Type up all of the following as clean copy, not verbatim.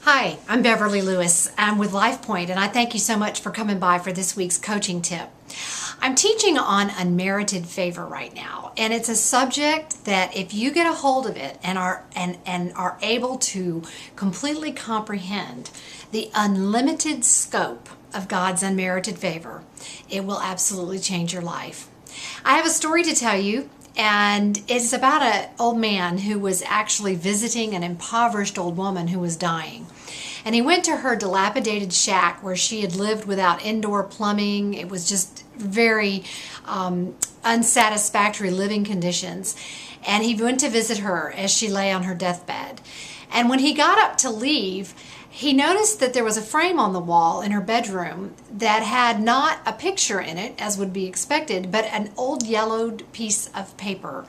Hi, I'm Beverly Lewis. I'm with LifePoint, and I thank you so much for coming by for this week's coaching tip. I'm teaching on unmerited favor right now, and it's a subject that if you get a hold of it and are able to completely comprehend the unlimited scope of God's unmerited favor, it will absolutely change your life. I have a story to tell you. And it's about an old man who was actually visiting an impoverished old woman who was dying. And he went to her dilapidated shack where she had lived without indoor plumbing. It was just very unsatisfactory living conditions. And he went to visit her as she lay on her deathbed. And when he got up to leave, he noticed that there was a frame on the wall in her bedroom that had not a picture in it, as would be expected, but an old yellowed piece of paper.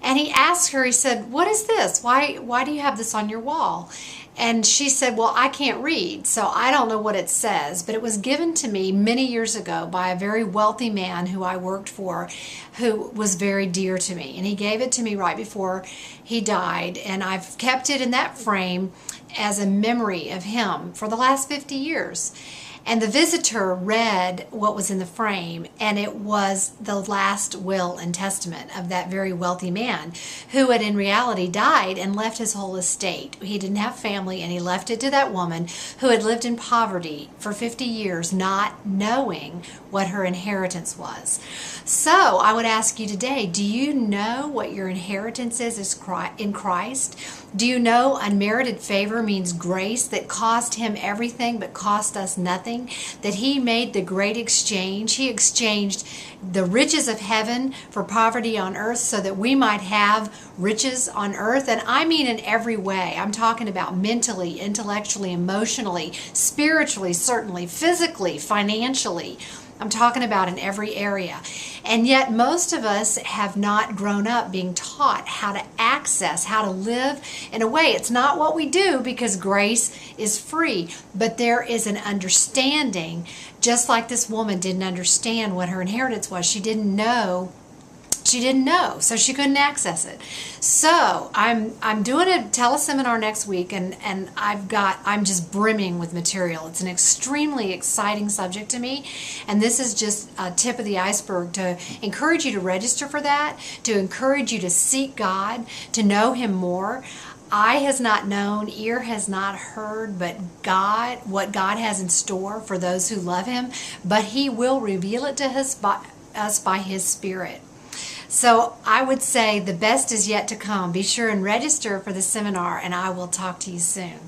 And he asked her, he said, "What is this? Why do you have this on your wall?" And she said, "Well, I can't read, so I don't know what it says, but it was given to me many years ago by a very wealthy man who I worked for, who was very dear to me. And he gave it to me right before he died, and I've kept it in that frame as a memory of him for the last 50 years. And the visitor read what was in the frame, and it was the last will and testament of that very wealthy man who had in reality died and left his whole estate. He didn't have family, and he left it to that woman who had lived in poverty for 50 years, not knowing what her inheritance was. So I would ask you today, do you know what your inheritance is in Christ? Do you know unmerited favor means grace that cost him everything but cost us nothing? That he made the great exchange. He exchanged the riches of heaven for poverty on earth so that we might have riches on earth. And I mean in every way. I'm talking about mentally, intellectually, emotionally, spiritually, certainly, physically, financially. I'm talking about in every area. And yet most of us have not grown up being taught how to access, how to live in a way. It's not what we do because grace is free, but there is an understanding, just like this woman didn't understand what her inheritance was. She didn't know, so she couldn't access it. So I'm doing a teleseminar next week, and I'm just brimming with material. It's an extremely exciting subject to me, and this is just a tip of the iceberg to encourage you to register for that, to encourage you to seek God, to know Him more. Eye has not known, ear has not heard, but what God has in store for those who love Him, but He will reveal it to us by His Spirit. So I would say the best is yet to come. Be sure and register for the seminar, and I will talk to you soon.